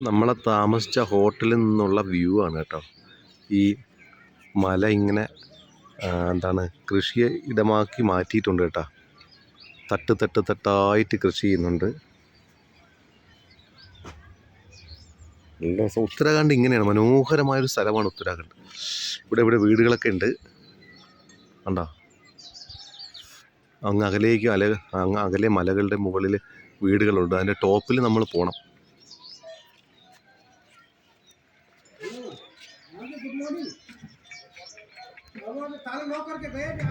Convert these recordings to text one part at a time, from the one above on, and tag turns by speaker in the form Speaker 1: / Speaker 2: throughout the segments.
Speaker 1: നമ്മൾ താമസിച്ച ഹോട്ടലിൽ നിന്നുള്ള വ്യൂ ആണ് കേട്ടോ. ഈ മല ഇങ്ങനെ കൃഷിയെ ഇടമാക്കി മാറ്റിയിട്ടുണ്ട് കേട്ടോ. തട്ടായിട്ട് കൃഷി ചെയ്യുന്നുണ്ട്. ഉത്തരാഖണ്ഡ് ഇങ്ങനെയാണ്, മനോഹരമായൊരു സ്ഥലമാണ് ഉത്തരാഖണ്ഡ്. ഇവിടെ വീടുകളൊക്കെ ഉണ്ട് കണ്ടോ. അങ്ങ് അകലെ മലകളുടെ മുകളിൽ വീടുകളുണ്ട്. അതിൻ്റെ ടോപ്പിൽ നമ്മൾ പോകണം.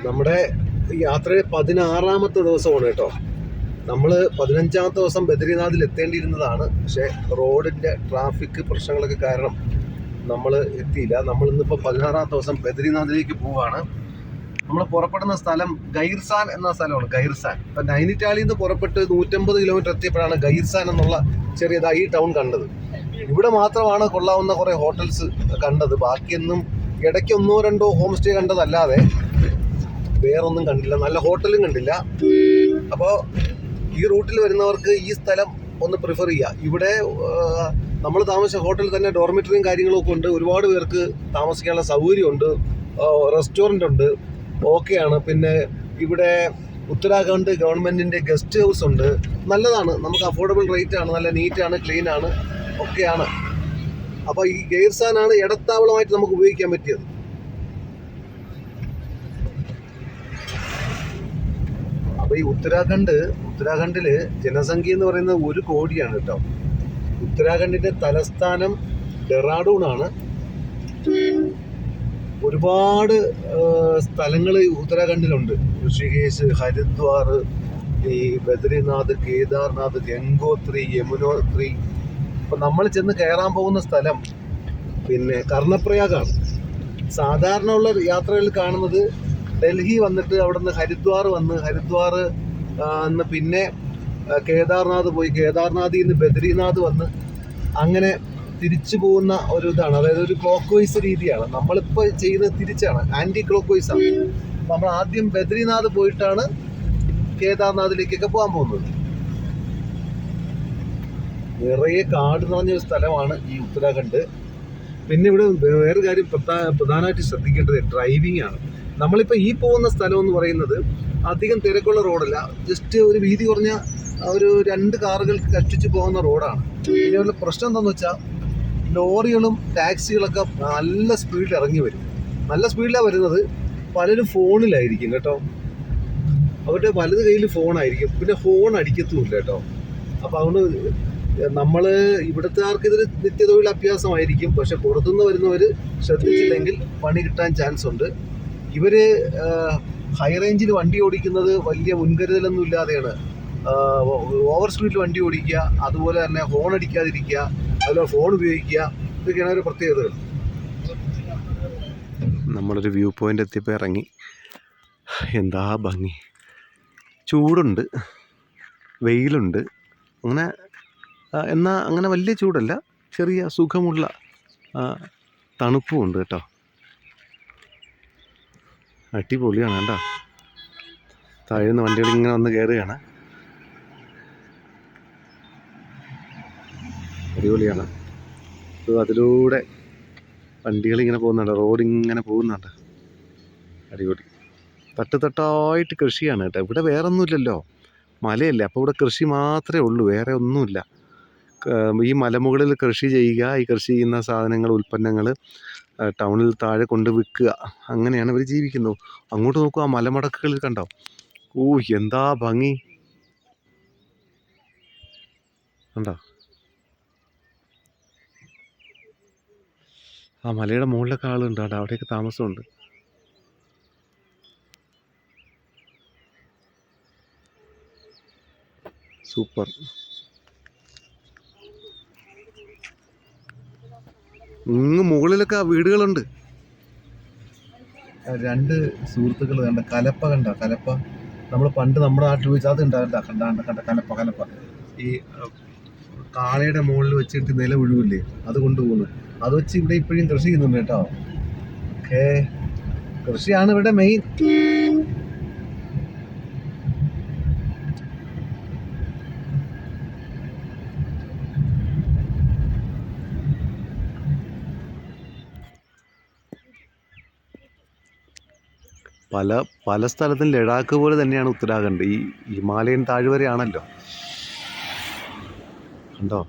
Speaker 1: നമ്മുടെ യാത്രയുടെ 16-ാമത്തെ ദിവസമാണ് കേട്ടോ. നമ്മൾ 15-ാമത്തെ ദിവസം ബദ്രീനാഥിൽ എത്തേണ്ടിയിരുന്നതാണ്. പക്ഷേ റോഡിൻ്റെ ട്രാഫിക് പ്രശ്നങ്ങളൊക്കെ കാരണം നമ്മൾ എത്തിയില്ല. നമ്മൾ ഇന്നിപ്പോൾ 16-ാമത്തെ ദിവസം ബദ്രീനാഥിലേക്ക് പോവുകയാണ്. നമ്മൾ പുറപ്പെടുന്ന സ്ഥലം ഗൈർസാൻ എന്ന സ്ഥലമാണ്. ഗൈർസാൻ ഇപ്പം നൈനിറ്റാളിൽ നിന്ന് പുറപ്പെട്ട് 150 കിലോമീറ്റർ എത്തിയപ്പോഴാണ് ഗൈർസാൻ എന്നുള്ള ചെറിയതായി ടൗൺ കണ്ടത്. ഇവിടെ മാത്രമാണ് കൊള്ളാവുന്ന കുറേ ഹോട്ടൽസ് കണ്ടത്. ബാക്കിയൊന്നും ഇടയ്ക്ക് 1-2 ഹോം സ്റ്റേ കണ്ടതല്ലാതെ വേറൊന്നും കണ്ടില്ല. നല്ല ഹോട്ടലും കണ്ടില്ല. അപ്പോൾ ഈ റൂട്ടിൽ വരുന്നവർക്ക് ഈ സ്ഥലം ഒന്ന് പ്രിഫർ ചെയ്യുക. ഇവിടെ നമ്മൾ താമസിച്ച ഹോട്ടലിൽ തന്നെ ഡോർമെറ്ററിയും കാര്യങ്ങളൊക്കെ ഉണ്ട്. ഒരുപാട് പേർക്ക് താമസിക്കാനുള്ള സൗകര്യമുണ്ട്. റെസ്റ്റോറൻ്റ് ഉണ്ട്, ഓക്കെയാണ്. പിന്നെ ഇവിടെ ഉത്തരാഖണ്ഡ് ഗവൺമെൻറ്റിൻ്റെ ഗസ്റ്റ് ഹൗസ് ഉണ്ട്. നല്ലതാണ്, നമുക്ക് അഫോർഡബിൾ റേറ്റ് ആണ്, നല്ല നീറ്റാണ്, ക്ലീനാണ്, ഒക്കെയാണ്. അപ്പോൾ ഈ ഗൈർസാനാണ് ഇടത്താവളമായിട്ട് നമുക്ക് ഉപയോഗിക്കാൻ പറ്റിയത്. അപ്പോൾ ഈ ഉത്തരാഖണ്ഡിൽ ജനസംഖ്യ എന്ന് പറയുന്നത് 1 കോടിയാണ് കേട്ടോ. ഉത്തരാഖണ്ഡിൻ്റെ തലസ്ഥാനം ഡെറാഡൂണാണ്. ഒരുപാട് സ്ഥലങ്ങൾ ഉത്തരാഖണ്ഡിലുണ്ട്. ഋഷികേശ്, ഹരിദ്വാർ, ഈ ബദ്രിനാഥ്, കേദാർനാഥ്, ഗംഗോത്രി, യമുനോത്രി. അപ്പം നമ്മൾ ചെന്ന് കയറാൻ പോകുന്ന സ്ഥലം പിന്നെ കർണപ്രയാഗാണ്. സാധാരണ ഉള്ള യാത്രകളിൽ കാണുന്നത് ഡൽഹി വന്നിട്ട് അവിടെ നിന്ന് ഹരിദ്വാർ പിന്നെ കേദാർനാഥ് പോയി, കേദാർനാഥിൽ നിന്ന് ബദ്രിനാഥ് വന്ന് അങ്ങനെ തിരിച്ചു പോകുന്ന ഒരു ഇതാണ്. അതായത് ഒരു ക്ലോക്ക് വൈസ് രീതിയാണ്. നമ്മളിപ്പോൾ ചെയ്യുന്നത് തിരിച്ചാണ്, ആൻറ്റി ക്ലോക്ക് വൈസാണ്. നമ്മൾ ആദ്യം ബദ്രിനാഥ് പോയിട്ടാണ് കേദാർനാഥിലേക്കൊക്കെ പോകാൻ പോകുന്നത്. നിറയെ കാട് നിറഞ്ഞൊരു സ്ഥലമാണ് ഈ ഉത്തരാഖണ്ഡ്. പിന്നെ ഇവിടെ വേറെ കാര്യം പ്രധാനമായിട്ട് ശ്രദ്ധിക്കേണ്ടത് ഡ്രൈവിംഗ് ആണ്. നമ്മളിപ്പോൾ ഈ പോകുന്ന സ്ഥലം എന്ന് പറയുന്നത് അധികം തിരക്കുള്ള റോഡല്ല. ജസ്റ്റ് ഒരു വീതി കുറഞ്ഞ ഒരു 2 കാറുകൾക്ക് കഷ്ടിച്ച് പോകുന്ന റോഡാണ്. ഇതിനുള്ള പ്രശ്നം എന്താണെന്ന് വെച്ചാൽ ലോറികളും ടാക്സികളൊക്കെ നല്ല സ്പീഡിൽ ഇറങ്ങി വരും. നല്ല സ്പീഡിലാണ് വരുന്നത്. പലരും ഫോണിലായിരിക്കും കേട്ടോ. അവരുടെ വലത് കയ്യിൽ ഫോണായിരിക്കും. പിന്നെ ഫോൺ അടിക്കത്തുമില്ല കേട്ടോ. അപ്പോൾ അതുകൊണ്ട് നമ്മൾ ഇവിടുത്തുകാർക്ക് ഇതൊരു നിത്യതൊഴിൽ അഭ്യാസമായിരിക്കും. പക്ഷെ പുറത്തുനിന്ന് വരുന്നവർ ശ്രദ്ധിച്ചില്ലെങ്കിൽ പണി കിട്ടാൻ ചാൻസ് ഉണ്ട്. ഇവർ ഹൈ റേഞ്ചിൽ വണ്ടി ഓടിക്കുന്നത് വലിയ മുൻകരുതലൊന്നും ഇല്ലാതെയാണ്. ഓവർ സ്പീഡിൽ വണ്ടി ഓടിക്കുക, അതുപോലെ തന്നെ ഹോൺ അടിക്കാതിരിക്കുക, അതുപോലെ ഫോൺ ഉപയോഗിക്കുക, ഇതൊക്കെയാണ് ഒരു പ്രത്യേകതകൾ. നമ്മളൊരു വ്യൂ പോയിൻ്റ് എത്തിയപ്പോൾ ഇറങ്ങി. എന്താ ഭംഗി! ചൂടുണ്ട്, വെയിലുണ്ട്. എന്നാൽ അങ്ങനെ വലിയ ചൂടല്ല, ചെറിയ സുഖമുള്ള തണുപ്പുമുണ്ട് കേട്ടോ. അടിപൊളിയാണ് കേട്ടോ. താഴേന്ന് വണ്ടികൾ ഇങ്ങനെ വന്ന് കയറുകയാണ്. അടിപൊളിയാണ്. അതിലൂടെ വണ്ടികളിങ്ങനെ പോകുന്നുണ്ട്, റോഡിങ്ങനെ പോകുന്നുണ്ട്. അടിപൊളി. തട്ടായിട്ട് കൃഷിയാണ് കേട്ടോ. ഇവിടെ വേറെ ഒന്നുമില്ലല്ലോ, മലയല്ലേ. അപ്പോൾ ഇവിടെ കൃഷി മാത്രമേ ഉള്ളൂ, വേറെ ഒന്നുമില്ല. ഈ മലമുകളിൽ കൃഷി ചെയ്യുക, ഈ കൃഷി ചെയ്യുന്ന സാധനങ്ങൾ, ഉൽപ്പന്നങ്ങൾ ടൗണിൽ താഴെ കൊണ്ട് വിൽക്കുക, അങ്ങനെയാണ് ഇവർ ജീവിക്കുന്നത്. അങ്ങോട്ട് നോക്കുക, ആ മലമടക്കുകളിൽ കണ്ടോ, എന്താ ഭംഗി കണ്ടോ. ആ മലയുടെ മുകളിലൊക്കെ ആളുണ്ട് കേട്ടോ, അവിടെയൊക്കെ താമസമുണ്ട്. സൂപ്പർ. മുകളിലൊക്കെ വീടുകളുണ്ട്. 2 സുഹൃത്തുക്കൾ കണ്ട കലപ്പ. നമ്മൾ പണ്ട് നമ്മുടെ നാട്ടിൽ വെച്ച് അത് കണ്ട കലപ്പ. ഈ കാളയുടെ മുകളിൽ വെച്ചിട്ട് നില ഒഴിവില്ലേ, അത് കൊണ്ടുപോകുന്നു. അത് വെച്ച് ഇവിടെ ഇപ്പോഴും കൃഷി ചെയ്യുന്നുണ്ട് കേട്ടോ. ഓക്കെ, കൃഷിയാണ് ഇവിടെ മെയിൻ. പല പല സ്ഥലത്തും ലഡാക്ക് പോലെ തന്നെയാണ് ഉത്തരാഖണ്ഡ്. ഈ ഹിമാലയൻ താഴ്വരയാണല്ലോ. കണ്ടോ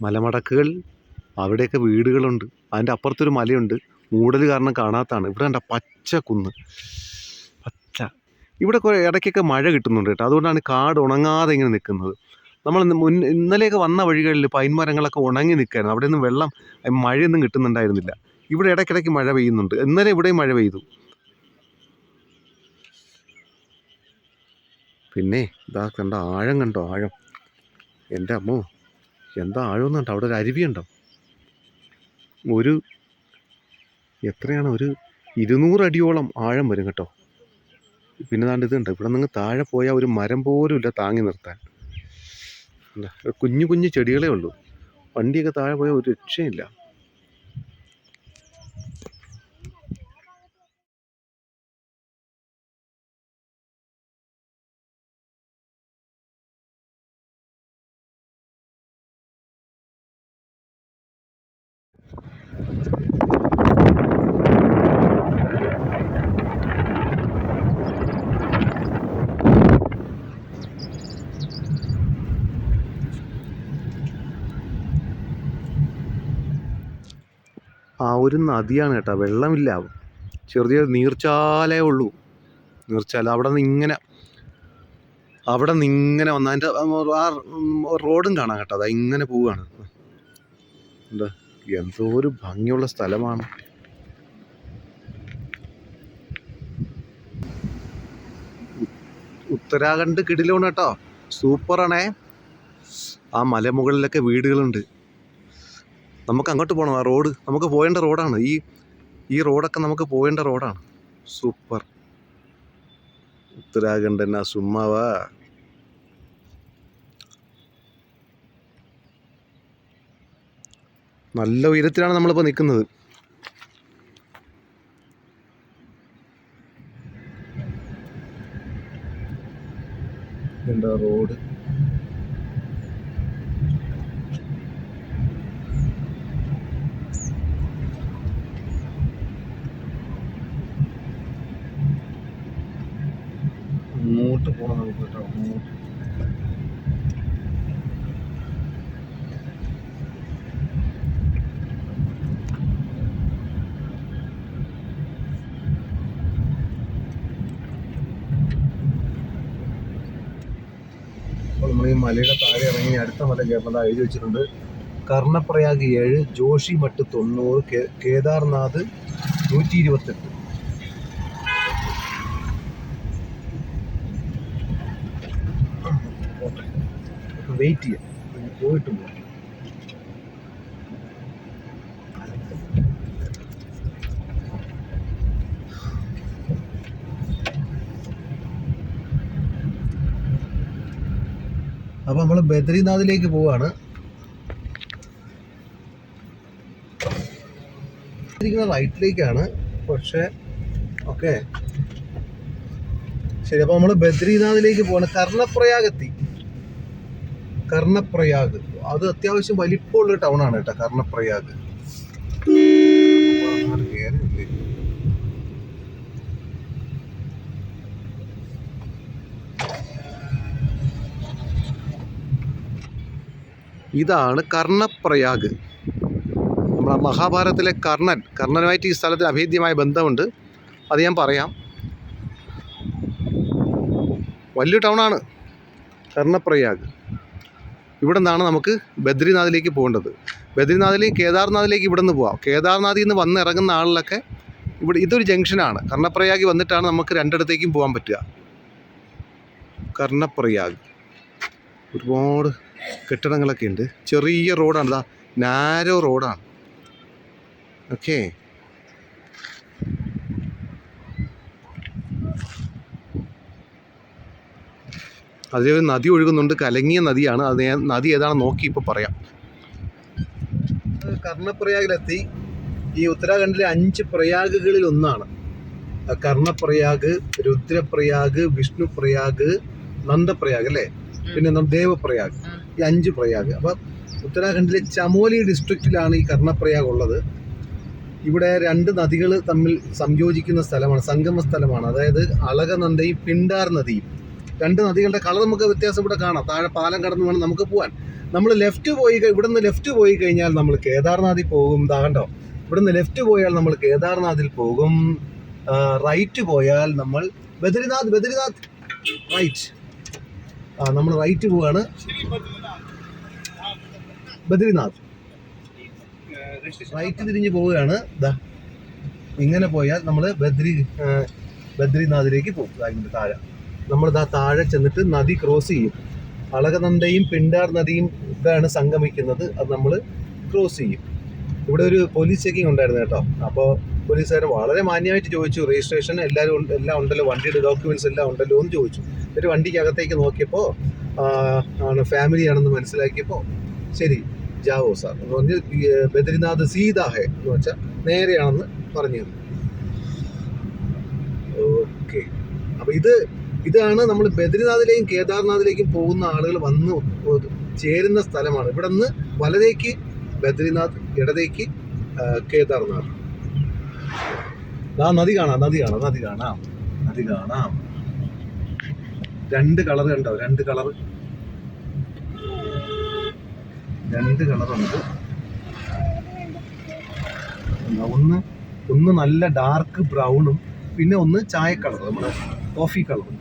Speaker 1: മലമടക്കുകൾ, അവിടെയൊക്കെ വീടുകളുണ്ട്. അതിൻ്റെ അപ്പുറത്തൊരു മലയുണ്ട്, മൂടൽ കാരണം കാണാത്താണ്. ഇവിടെ കണ്ട പച്ച കുന്ന്, പച്ച. ഇവിടെ ഇടയ്ക്കൊക്കെ മഴ കിട്ടുന്നുണ്ട് കേട്ടോ. അതുകൊണ്ടാണ് കാട് ഉണങ്ങാതെ ഇങ്ങനെ നിൽക്കുന്നത്. നമ്മൾ ഇന്നലെയൊക്കെ വന്ന വഴികളിൽ പൈൻ മരങ്ങളൊക്കെ ഉണങ്ങി നിൽക്കുകയായിരുന്നു. അവിടെ ഒന്നും വെള്ളം, മഴയൊന്നും കിട്ടുന്നുണ്ടായിരുന്നില്ല. ഇവിടെ ഇടയ്ക്കിടയ്ക്ക് മഴ പെയ്യുന്നുണ്ട്. ഇന്നലെ ഇവിടെയും മഴ പെയ്തു. പിന്നെ ഇതാ കണ്ട ആഴം കണ്ടോ, ആഴം. എൻ്റെ അമ്മോ, എന്താ ആഴമെന്ന് കണ്ടോ. അവിടെ ഒരു അരുവിയുണ്ടോ. എത്രയാണ്, ഒരു 200 അടിയോളം ആഴം വരും കേട്ടോ. പിന്നെ ദാണ്ട് ഇതുണ്ട്, ഇവിടെ നിന്ന് താഴെ പോയാൽ ഒരു മരം പോലും ഇല്ല താങ്ങി നിർത്താൻ. കുഞ്ഞു കുഞ്ഞു ചെടികളേ ഉള്ളൂ. വണ്ടിയൊക്കെ താഴെ പോയാൽ ഒരു രക്ഷയില്ല. ഒരു നദിയാണ് കേട്ടോ, വെള്ളമില്ല, ചെറിയ നീർച്ചാലേ ഉള്ളൂ. നീർച്ചാല അവിടെ നിന്ന് ഇങ്ങനെ വന്ന അതിൻ്റെ ആ റോഡും കാണാം കേട്ടോ. അതാ ഇങ്ങനെ പോവുകയാണ്. എന്താ എന്തോ ഒരു ഭംഗിയുള്ള സ്ഥലമാണ്. ഉത്തരാഖണ്ഡ് കിടിലമാണ് കേട്ടോ, സൂപ്പറാണേ. ആ മലമുകളിലൊക്കെ വീടുകളുണ്ട്. നമുക്ക് അങ്ങോട്ട് പോകണം. ആ റോഡ് നമുക്ക് പോകേണ്ട റോഡാണ്. ഈ റോഡൊക്കെ നമുക്ക് പോകേണ്ട റോഡാണ്. സൂപ്പർ. ഉത്തരാഖണ്ഡ് എന്നാ സുമ്മാവാ. നല്ല ഉയരത്തിലാണ് നമ്മളിപ്പോൾ നിൽക്കുന്നത്. എന്താ റോഡ്. അങ്ങോട്ട് പോകണം നമുക്ക് കേട്ടോ. നമ്മൾ ഈ മലയുടെ താഴെ ഇറങ്ങി അടുത്ത മല കയറുന്നത് എഴുതി വെച്ചിട്ടുണ്ട്. കർണപ്രയാഗ് 7, ജോഷിമഠ് 90, കേദാർനാഥ് 128. വെയിറ്റ് ചെയ്യാം, പോയിട്ട് പോകാം. അപ്പൊ നമ്മൾ ബദ്രിനാഥിലേക്ക് പോവാണ്. റൈറ്റിലേക്കാണ് പക്ഷെ ഓക്കെ ശരി. അപ്പൊ നമ്മൾ ബദ്രിനാഥിലേക്ക് പോവാണ്. കർണപ്രയാഗ് എത്തി. കർണപ്രയാഗ് അത് അത്യാവശ്യം വലിപ്പമുള്ള ടൗണാണ് കേട്ടോ, കർണപ്രയാഗ്. ഇതാണ് കർണപ്രയാഗ്. നമ്മളെ മഹാഭാരതത്തിലെ കർണനുമായിട്ട് ഈ സ്ഥലത്തിന് അഭേദ്യമായ ബന്ധമുണ്ട്. അത് ഞാൻ പറയാം. വലിയ ടൗണാണ് കർണപ്രയാഗ്. ഇവിടെ നിന്നാണ് നമുക്ക് ബദ്രിനാഥിലേക്ക് പോകേണ്ടത്. ബദ്രിനാഥിലേക്ക് കേദാർനാഥിലേക്ക് ഇവിടെ നിന്ന് പോവാം. കേദാർനാഥിൽ നിന്ന് വന്നിറങ്ങുന്ന ആളിലൊക്കെ ഇതൊരു ജംഗ്ഷനാണ്. കർണപ്രയാഗ് വന്നിട്ടാണ് നമുക്ക് രണ്ടിടത്തേക്കും പോകാൻ പറ്റുക. കർണപ്രയാഗ് ഒരുപാട് കെട്ടിടങ്ങളൊക്കെ ഉണ്ട്. ചെറിയ റോഡാണ്, ഇതാ നാരോ റോഡാണ്. ഓക്കെ, അതിലൊരു നദി ഒഴുകുന്നുണ്ട്, കലങ്ങിയ നദിയാണ്. അത് നദി ഏതാണെന്ന് നോക്കി ഇപ്പോൾ പറയാം. കർണപ്രയാഗിലെത്തി. ഈ ഉത്തരാഖണ്ഡിലെ 5 പ്രയാഗുകളിൽ ഒന്നാണ് കർണപ്രയാഗ്, രുദ്രപ്രയാഗ്, വിഷ്ണുപ്രയാഗ്, നന്ദപ്രയാഗ് അല്ലേ, പിന്നെ ദേവപ്രയാഗ്. ഈ 5 പ്രയാഗ്. അപ്പം ഉത്തരാഖണ്ഡിലെ ചമോലി ഡിസ്ട്രിക്റ്റിലാണ് ഈ കർണപ്രയാഗ് ഉള്ളത്. ഇവിടെ രണ്ട് നദികൾ തമ്മിൽ സംയോജിക്കുന്ന സ്ഥലമാണ്, സംഗമ സ്ഥലമാണ്. അതായത് അളകനന്ദയും പിണ്ടാർ നദിയും. രണ്ട് നദികളുടെ കളർ നമുക്ക് വ്യത്യാസം ഇവിടെ കാണാം. താഴെ പാലം കടന്ന് വേണം നമുക്ക് പോകാൻ. നമ്മൾ ഇവിടുന്ന് ലെഫ്റ്റ് പോയി കഴിഞ്ഞാൽ നമ്മൾ കേദാർനാഥിൽ പോകും. കണ്ടോ, ഇവിടുന്ന് ലെഫ്റ്റ് പോയാൽ നമ്മൾ കേദാർനാഥിൽ പോകും. റൈറ്റ് പോയാൽ നമ്മൾ ബദ്രിനാഥ് റൈറ്റ്. നമ്മൾ റൈറ്റ് പോവാണ്, ബദ്രിനാഥ്. റൈറ്റ് തിരിഞ്ഞ് പോവുകയാണ്. ഇങ്ങനെ പോയാൽ നമ്മൾ ബദ്രിനാഥിലേക്ക് പോകും. അതിൻ്റെ താഴെ നമ്മൾ താഴെ ചെന്നിട്ട് നദി ക്രോസ് ചെയ്യും. അളകനന്ദയും പിണ്ടാർ നദിയും ഇതാണ് സംഗമിക്കുന്നത്. അത് നമ്മൾ ക്രോസ് ചെയ്യും. ഇവിടെ ഒരു പോലീസ് ചെക്കിംഗ് ഉണ്ടായിരുന്നു കേട്ടോ. അപ്പോൾ പോലീസുകാർ വളരെ മാന്യമായിട്ട് ചോദിച്ചു, രജിസ്ട്രേഷൻ എല്ലാം ഉണ്ടല്ലോ, വണ്ടിയുടെ ഡോക്യുമെൻറ്റ്സ് എല്ലാം ഉണ്ടല്ലോ എന്ന് ചോദിച്ചു. ഒരു വണ്ടിക്കകത്തേക്ക് നോക്കിയപ്പോൾ ഫാമിലി ആണെന്ന് മനസ്സിലാക്കിയപ്പോൾ ശരി ജാവോ സാർ എന്ന് പറഞ്ഞ് ബദ്രിനാഥ് സീതാഹേ എന്ന് വെച്ചാൽ നേരെയാണെന്ന് പറഞ്ഞു. ഓക്കെ, അപ്പോൾ ഇതാണ് നമ്മൾ ബദ്രിനാഥിലേക്കും കേദാർനാഥിലേക്കും പോകുന്ന ആളുകൾ വന്ന് ചേരുന്ന സ്ഥലമാണ്. ഇവിടെ നിന്ന് വലതേക്ക് ബദ്രിനാഥ്, ഇടതേക്ക് കേദാർനാഥ്. നദി കാണാം. രണ്ട് കളർ കണ്ടോ, രണ്ട് കളറുണ്ട്. ഒന്ന് നല്ല ഡാർക്ക് ബ്രൗണും പിന്നെ ഒന്ന് ചായ കളർ, നമ്മുടെ കോഫി കളറും.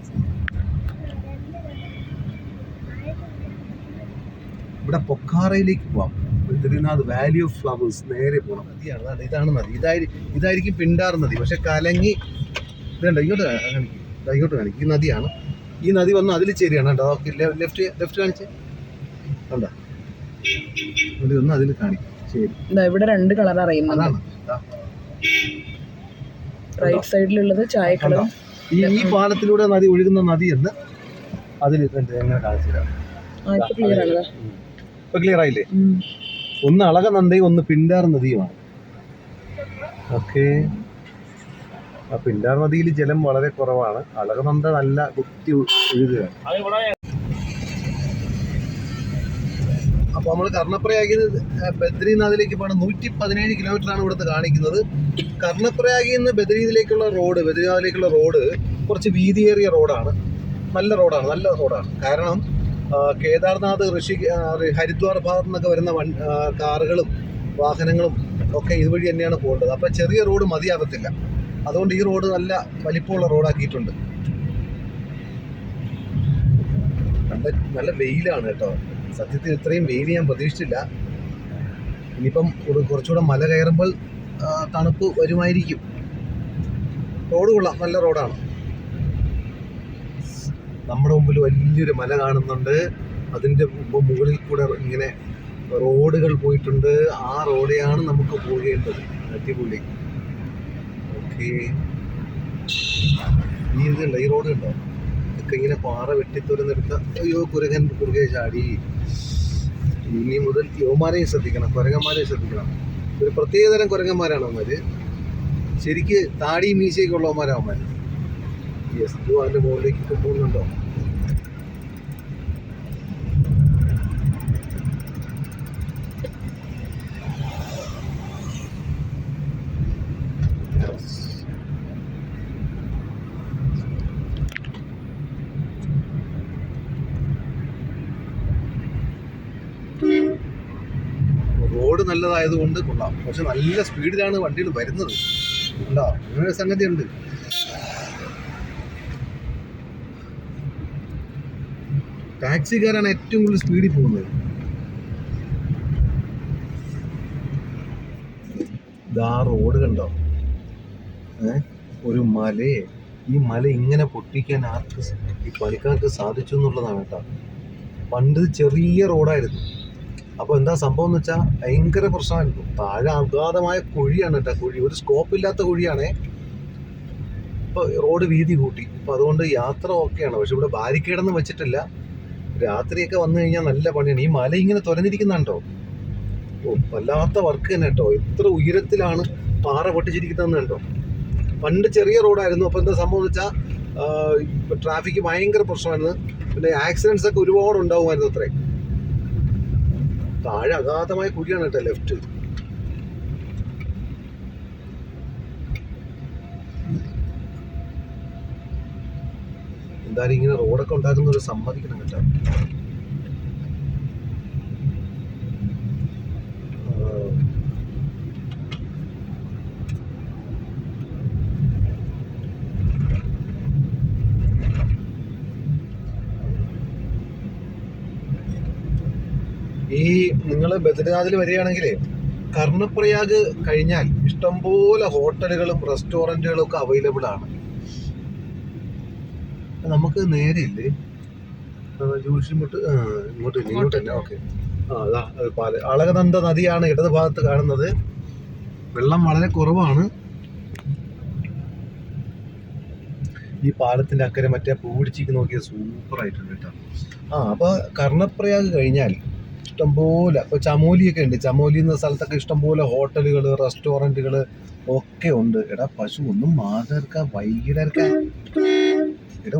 Speaker 1: ഇവിടെ പൊക്കാറയിലേക്ക് പോവാം. ബദ്രിനാഥ് വാലി ഓഫ് ഫ്ലവേഴ്സ് നേരെ പോകണം. നദിയാണ്, ഇതാണ് നദി. ഇതായിരിക്കും പിണ്ടാർ നദി. പക്ഷെ കലങ്ങി ഇതുണ്ട്, ഇങ്ങോട്ട് കാണിക്കും. ഈ നദിയാണ്. ഈ നദി വന്ന് അതിൽ ചേരുകയാണ് കേട്ടോ. ലെഫ്റ്റ് കാണിച്ചേ കണ്ടോ, നദി വന്ന് അതിൽ കാണിക്കും. ശരി,
Speaker 2: ഇവിടെ രണ്ട് കളർ അറിയുന്നതാണ്. റൈറ്റ് സൈഡിലുള്ളത് ചായ കളർ.
Speaker 1: ഈ പാലത്തിലൂടെ നദി ഒഴുകുന്ന നദി എന്ന് അതിൽ എങ്ങനെ കാണിച്ചു തരാം. ഇപ്പൊ ക്ലിയർ ആയില്ലേ? ഒന്ന് അളകനന്ദയും ഒന്ന് പിണ്ടാർ നദിയുമാണ്. ഓക്കെ, ആ പിണ്ടാർ നദിയിൽ ജലം വളരെ കുറവാണ്. അളകനന്ദ നല്ല കുത്തി ഒഴുകുകയാണ്. അപ്പോൾ നമ്മൾ കർണപ്രയാഗിൽ ബദ്രിനാഥിലേക്ക് പോകണം. 117 കിലോമീറ്ററാണ് ഇവിടുത്തെ കാണിക്കുന്നത്. കർണപ്രയാഗിൽ നിന്ന് ബദ്രിനാഥിലേക്കുള്ള റോഡ് കുറച്ച് വീതിയേറിയ റോഡാണ്. നല്ല റോഡാണ്. കാരണം കേദാർനാഥ്, ഹരിദ്വാർ ഭാഗത്തു നിന്നൊക്കെ വരുന്ന കാറുകളും വാഹനങ്ങളും ഒക്കെ ഇതുവഴി തന്നെയാണ് പോകേണ്ടത്. അപ്പം ചെറിയ റോഡ് മതിയാകത്തില്ല. അതുകൊണ്ട് ഈ റോഡ് നല്ല വലിപ്പമുള്ള റോഡാക്കിയിട്ടുണ്ട്. നല്ല വെയിലാണ് കേട്ടോ. സത്യത്തിൽ ഇത്രയും വെയിൽ ഞാൻ പ്രതീക്ഷിച്ചില്ല. ഇനിയിപ്പം കുറച്ചുകൂടെ മല കയറുമ്പോൾ തണുപ്പ് വരുമായിരിക്കും. റോഡ് കൊള്ളാം, നല്ല റോഡാണ്. നമ്മുടെ മുമ്പിൽ വലിയൊരു മല കാണുന്നുണ്ട്. അതിൻ്റെ മുകളിൽ കൂടെ ഇങ്ങനെ റോഡുകൾ പോയിട്ടുണ്ട്. ആ റോഡെയാണ് നമുക്ക് പോകേണ്ടത്. അടിപൊളി. ഓക്കെ, ഈ റോഡ് കണ്ടോ, ഇതൊക്കെ ഇങ്ങനെ പാറ വെട്ടിത്തുരന്നെടുത്ത. അയ്യോ, കുറുകെ ചാടി. ഇനി മുതൽ യുവമാരെയും ശ്രദ്ധിക്കണം, കുരങ്ങന്മാരെയും ശ്രദ്ധിക്കണം. ഒരു പ്രത്യേകതരം കുരങ്ങന്മാരാണ് അവന്മാര്. ശരിക്ക് താടിയും മീശയൊക്കെ ഉള്ളവന്മാരാണ് അവന്മാര്. യെസ്, അതിൻ്റെ മുകളിലേക്ക് പോകുന്നുണ്ടോ? റോഡ് നല്ലതായതുകൊണ്ട് കൊള്ളാം. പക്ഷെ നല്ല സ്പീഡിലാണ് വണ്ടികൾ വരുന്നത്. ഉണ്ടോ, അങ്ങനെ സംഗതി ഉണ്ട്. ടാക്സിക്കാരാണ് ഏറ്റവും കൂടുതൽ സ്പീഡിൽ പോകുന്നത്. ഇതാ റോഡ് കണ്ടോ, ഒരു മലയെ, ഈ മല ഇങ്ങനെ പൊട്ടിക്കാൻ ഈ പണിക്കാർക്ക് സാധിച്ചു എന്നുള്ളതാണ് കേട്ടോ. പണ്ട് ചെറിയ റോഡായിരുന്നു. അപ്പോൾ എന്താ സംഭവം എന്ന് വെച്ചാൽ ഭയങ്കര പ്രശ്നമായിരുന്നു. താഴെ അഗാധമായ കുഴിയാണ് കേട്ടോ. കുഴി ഒരു സ്കോപ്പില്ലാത്ത കുഴിയാണേ. ഇപ്പോൾ റോഡ് വീതി കൂട്ടി. അപ്പോൾ അതുകൊണ്ട് യാത്ര ഓക്കെയാണ്. പക്ഷെ ഇവിടെ ബാരിക്കേഡൊന്നും വെച്ചിട്ടില്ല. രാത്രിയൊക്കെ വന്നു കഴിഞ്ഞാൽ നല്ല പണിയാണ്. ഈ മല ഇങ്ങനെ തുറന്നിരിക്കുന്നുണ്ടോ, വല്ലാത്ത വർക്ക് തന്നെ കേട്ടോ. ഇത്ര ഉയരത്തിലാണ് പാറ പൊട്ടിച്ചിരിക്കുന്നതെന്ന് കണ്ടോ. പണ്ട് ചെറിയ റോഡായിരുന്നു. അപ്പോൾ എന്താ സംഭവം എന്ന് വെച്ചാൽ ട്രാഫിക് ഭയങ്കര പ്രശ്നമായിരുന്നു. പിന്നെ ആക്സിഡൻസ് ഒക്കെ ഒരുപാട് ഉണ്ടാകുമായിരുന്നു. അത്രേ താഴെ അഗാധമായ കുഴിയാണ് കേട്ടോ. ലെഫ്റ്റ് എന്തായാലും ഇങ്ങനെ റോഡൊക്കെ ഉണ്ടാക്കുന്നവർ സമ്മതിക്കണം കേട്ടോ. ഈ നിങ്ങൾ ബദ്രിനാഥിൽ വരികയാണെങ്കിൽ കർണപ്രയാഗ് കഴിഞ്ഞാൽ ഇഷ്ടംപോലെ ഹോട്ടലുകളും റെസ്റ്റോറൻറ്റുകളും ഒക്കെ അവൈലബിൾ ആണ്. നമുക്ക് നേരെ ഇല്ലേ ജോഷിമുട്ട് ഇങ്ങോട്ട് തന്നെ. ഓക്കെ, അതാ അളകനന്ദ നദിയാണ് ഇടത് ഭാഗത്ത് കാണുന്നത്. വെള്ളം വളരെ കുറവാണ്. ഈ പാലത്തിൻ്റെ അക്കരെ മറ്റേ പൂ പിടിച്ചിരിക്കുന്ന നോക്കിയാൽ സൂപ്പറായിട്ടുണ്ട് കേട്ടോ. അപ്പോൾ കർണപ്രയാഗ് കഴിഞ്ഞാൽ ഇഷ്ടംപോലെ ഇപ്പോൾ ചമോലിയൊക്കെ ഉണ്ട്. ചമോലി എന്ന സ്ഥലത്തൊക്കെ ഇഷ്ടംപോലെ ഹോട്ടലുകൾ റെസ്റ്റോറൻറ്റുകൾ ഒക്കെ ഉണ്ട്. എടാ പശു ഒന്നും മാതർക്കാൻ വൈകിടക്കാൻ എടാ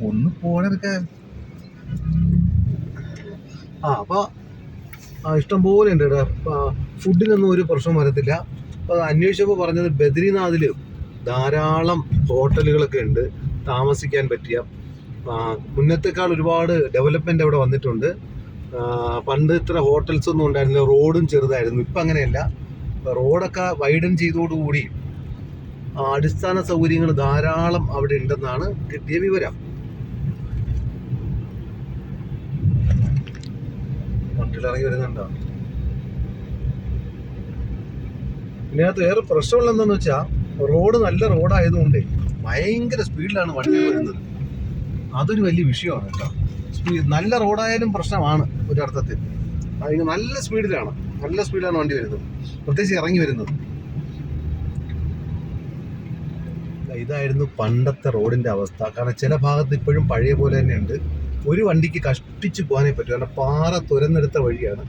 Speaker 1: ഒന്ന് പോണെടുക്കാൻ. അപ്പോൾ ഇഷ്ടംപോലെ ഉണ്ട് കേട്ടോ. ഫുഡിനൊന്നും ഒരു പ്രശ്നം വരത്തില്ല. അപ്പോൾ അന്വേഷിച്ചപ്പോൾ പറഞ്ഞത് ബദ്രിനാഥിൽ ധാരാളം ഹോട്ടലുകളൊക്കെ ഉണ്ട് താമസിക്കാൻ പറ്റിയ. മുന്നത്തേക്കാൾ ഒരുപാട് ഡെവലപ്മെൻ്റ് അവിടെ വന്നിട്ടുണ്ട്. പണ്ട് ഇത്ര ഹോട്ടൽസ് ഒന്നും ഉണ്ടായിരുന്നില്ല, റോഡും ചെറുതായിരുന്നു. ഇപ്പം അങ്ങനെയല്ല, റോഡൊക്കെ വൈഡൻ ചെയ്തോടുകൂടി അടിസ്ഥാന സൗകര്യങ്ങൾ ധാരാളം അവിടെ ഉണ്ടെന്നാണ് കിട്ടിയ വിവരം. വണ്ടിയിലിറങ്ങി വരുന്നുണ്ടോ? ഇതിനകത്ത് വേറെ പ്രശ്നമുള്ള എന്താണെന്ന് വെച്ചാൽ റോഡ് നല്ല റോഡായതുകൊണ്ട് ഭയങ്കര സ്പീഡിലാണ് വണ്ടികൾ വരുന്നത്. അതൊരു വലിയ വിഷയമാണ് കേട്ടോ. നല്ല റോഡായാലും പ്രശ്നമാണ് ഒരർത്ഥത്തിൽ. അതിന് നല്ല സ്പീഡിലാണ് വണ്ടി വരുന്നത്, പ്രത്യേകിച്ച് ഇറങ്ങി വരുന്നത്. ഇതായിരുന്നു പണ്ടത്തെ റോഡിൻ്റെ അവസ്ഥ. കാരണം ചില ഭാഗത്ത് ഇപ്പോഴും പഴയ പോലെ തന്നെ ഉണ്ട്. ഒരു വണ്ടിക്ക് കഷ്ടിച്ച് പോകാനേ പറ്റും, കാരണം പാറ തുരന്നെടുത്ത വഴിയാണ്.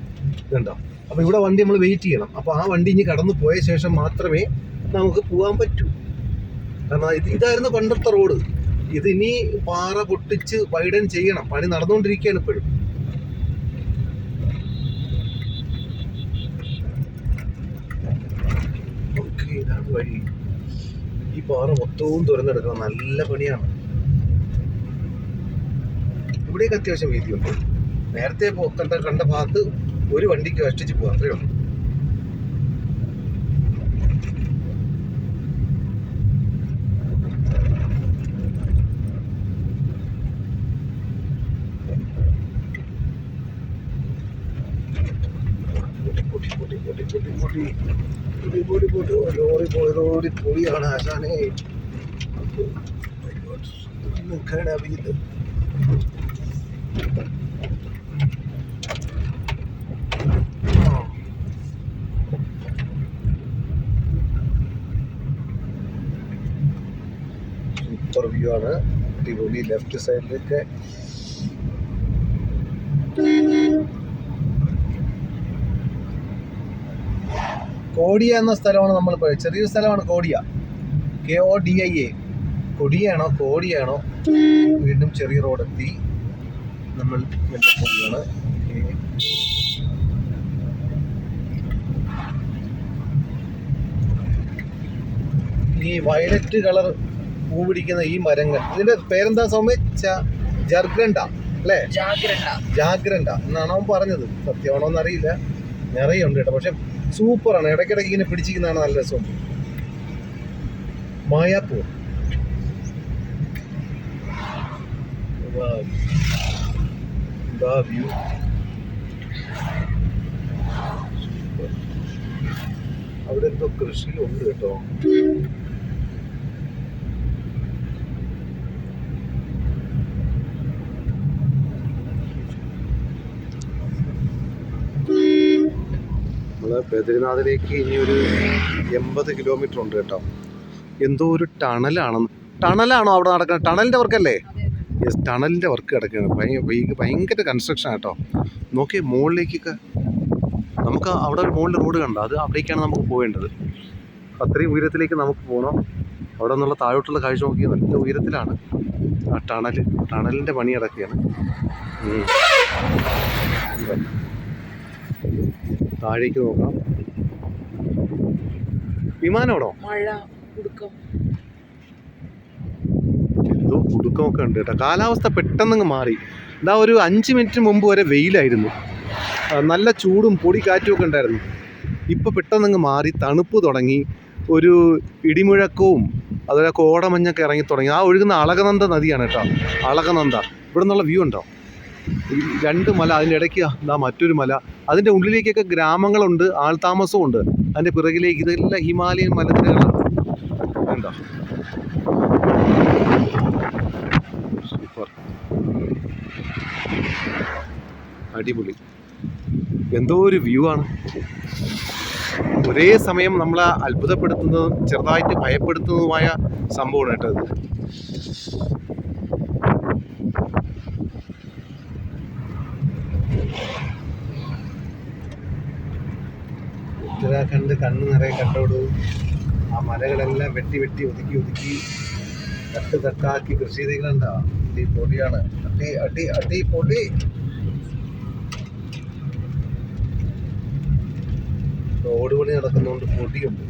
Speaker 1: ഇതുണ്ടോ? അപ്പോൾ ഇവിടെ വണ്ടി നമ്മൾ വെയിറ്റ് ചെയ്യണം. അപ്പോൾ ആ വണ്ടി ഇനി കടന്നു പോയ ശേഷം മാത്രമേ നമുക്ക് പോകാൻ പറ്റൂ. കാരണം ഇതായിരുന്നു പണ്ടത്തെ റോഡ്. ഇതിനി പാറ പൊട്ടിച്ച് വൈഡൻ ചെയ്യണം. പണി നടന്നുകൊണ്ടിരിക്കുകയാണ് ഇപ്പോഴും. ഓക്കെ, ഇതാണ് വഴി. ഈ പാറ മൊത്തവും തുറന്നെടുക്കണം, നല്ല പണിയാണ്. ഇവിടെയൊക്കെ അത്യാവശ്യം വീതിയുണ്ട്. നേരത്തെ കണ്ട ഭാഗത്ത് ഒരു വണ്ടിക്ക് കഷ്ടിച്ച് പോകാം, അത്രയേ ഉള്ളൂ. ലോറി പൊളിയാണ് ആശാനെ. സൂപ്പർ വ്യൂ ആണ്, അടിപൊളി. ലെഫ്റ്റ് സൈഡിലൊക്കെ കോടിയ എന്ന സ്ഥലമാണ് നമ്മൾ പോയത്. ചെറിയൊരു സ്ഥലമാണ് കോടിയ, KODIA. കൊടിയാണോ കോടിയാണോ? വീണ്ടും ചെറിയ റോഡെത്തി. നമ്മൾ മെല്ലെ പോവുകയാണ്. ഈ വയലറ്റ് കളർ പൂ പിടിക്കുന്ന ഈ മരങ്ങൾ, ഇതിന്റെ പേരെന്താ സൗമ്യ? ജർഗ്രണ്ട അല്ലേ? ജാഗ്രണ്ട എന്നാണ് അവൻ പറഞ്ഞത്. സത്യമാണോ എന്നറിയില്ല. നിറയുണ്ട് കേട്ടോ, പക്ഷെ സൂപ്പറാണ്. ഇടയ്ക്കിടയ്ക്ക് ഇങ്ങനെ പിടിച്ചിരിക്കുന്നതാണ് നല്ല രസമുണ്ട്. മായാപ്പൂർ വ്യൂ. അവിടെ എന്തോ കൃഷിയുണ്ട് കേട്ടോ. നമ്മള് ബദ്രിനാഥിലേക്ക് ഇനി ഒരു 80 കിലോമീറ്റർ ഉണ്ട് കേട്ടോ. എന്തോ ഒരു ടണലാണോ അവിടെ നടക്കുന്നത്? ടണലിൻ്റെ വർക്കല്ലേ? യെസ്, ടണലിൻ്റെ വർക്ക് കിടക്കുകയാണ്. ഭയങ്കര കൺസ്ട്രക്ഷൻ കേട്ടോ. നോക്കിയേ മുകളിലേക്കൊക്കെ. നമുക്ക് അവിടെ ഒരു മുകളിൽ റോഡ് കണ്ടോ? അത് അവിടേക്കാണ് നമുക്ക് പോകേണ്ടത്. അത്രയും ഉയരത്തിലേക്ക് നമുക്ക് പോകണം. അവിടെ നിന്നുള്ള താഴോട്ടുള്ള കാഴ്ച നോക്കിയാൽ നല്ല ഉയരത്തിലാണ് ആ ടണലിൻ്റെ പണി കിടക്കുകയാണ്. താഴേക്ക് നോക്കാം. വിമാനമാണോ?
Speaker 2: മഴ കുടുക്കം.
Speaker 1: എന്തോ കുടുക്കമൊക്കെ ഉണ്ട് കേട്ടോ. കാലാവസ്ഥ പെട്ടെന്നങ്ങ് മാറി. ഇതാ ഒരു 5 മിനിറ്റ് മുമ്പ് വരെ വെയിലായിരുന്നു, നല്ല ചൂടും പൊടി കാറ്റും ഒക്കെ ഉണ്ടായിരുന്നു. ഇപ്പോൾ പെട്ടെന്നങ്ങ് മാറി, തണുപ്പ് തുടങ്ങി, ഒരു ഇടിമുഴക്കവും അതുപോലെ കോടമഞ്ഞൊക്കെ ഇറങ്ങി തുടങ്ങി. ആ ഒഴുകുന്ന അളകനന്ദ നദിയാണ് കേട്ടോ, അളകനന്ദ. ഇവിടെ നിന്നുള്ള വ്യൂ ഉണ്ടോ? 2 മല, അതിൻ്റെ ഇടയ്ക്ക് ഇതാ മറ്റൊരു മല, അതിൻ്റെ ഉള്ളിലേക്കൊക്കെ ഗ്രാമങ്ങളുണ്ട്, ആൾതാമസവും ഉണ്ട്. അതിൻ്റെ പിറകിലേക്ക് ഇതെല്ലാം ഹിമാലയൻ മലനിരകളാണ്. ഉണ്ടോ? സൂപ്പർ, അടിപൊളി, എന്തോ ഒരു വ്യൂ ആണ്. ഒരേ സമയം നമ്മളെ അത്ഭുതപ്പെടുത്തുന്നതും ചെറുതായിട്ട് ഭയപ്പെടുത്തുന്നതുമായ സംഭവമാണ് കേട്ടോ ഇത്. ഉത്തരാഖണ്ഡ് കണ്ണ് നിറയെ കണ്ടോടൂ. ആ മലകളെല്ലാം വെട്ടി വെട്ടി ഒതുക്കി ഒതുക്കി തട്ട് തട്ടാക്കി കൃഷി ചെയ്തിട്ടുണ്ടോ? അടിപൊളിയാണ്, അടിപൊളി. റോഡ് പണി നടക്കുന്നതുകൊണ്ട് പൊടിയുണ്ട്.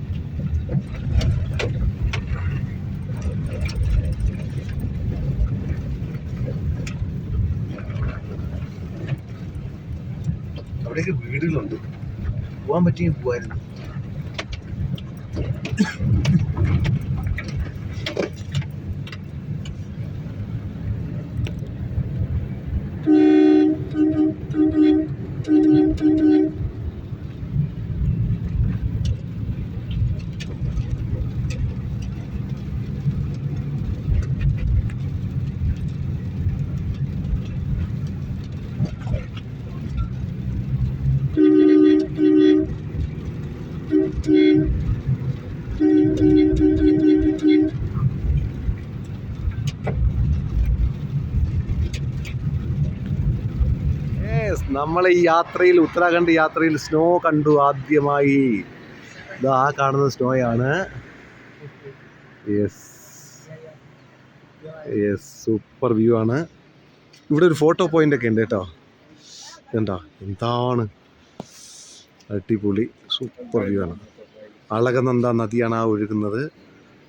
Speaker 1: അവിടെയൊക്കെ വീടുകളുണ്ട്, പോകാൻ പറ്റിയ പോവായിരുന്നു. നമ്മൾ ഈ യാത്രയിൽ, ഉത്തരാഖണ്ഡ് യാത്രയിൽ സ്നോ കണ്ടു ആദ്യമായി. ഇതാ ആ കാണുന്ന സ്നോയാണ്. യെസ് യെസ്, സൂപ്പർ വ്യൂ ആണ്. ഇവിടെ ഒരു ഫോട്ടോ പോയിന്റ് ഒക്കെ ഉണ്ട് കേട്ടോ. എന്താ, എന്താണ് അടിപൊളി, സൂപ്പർ വ്യൂ ആണ്. അളകനന്ദ നദിയാണ് ആ ഒഴുകുന്നത്.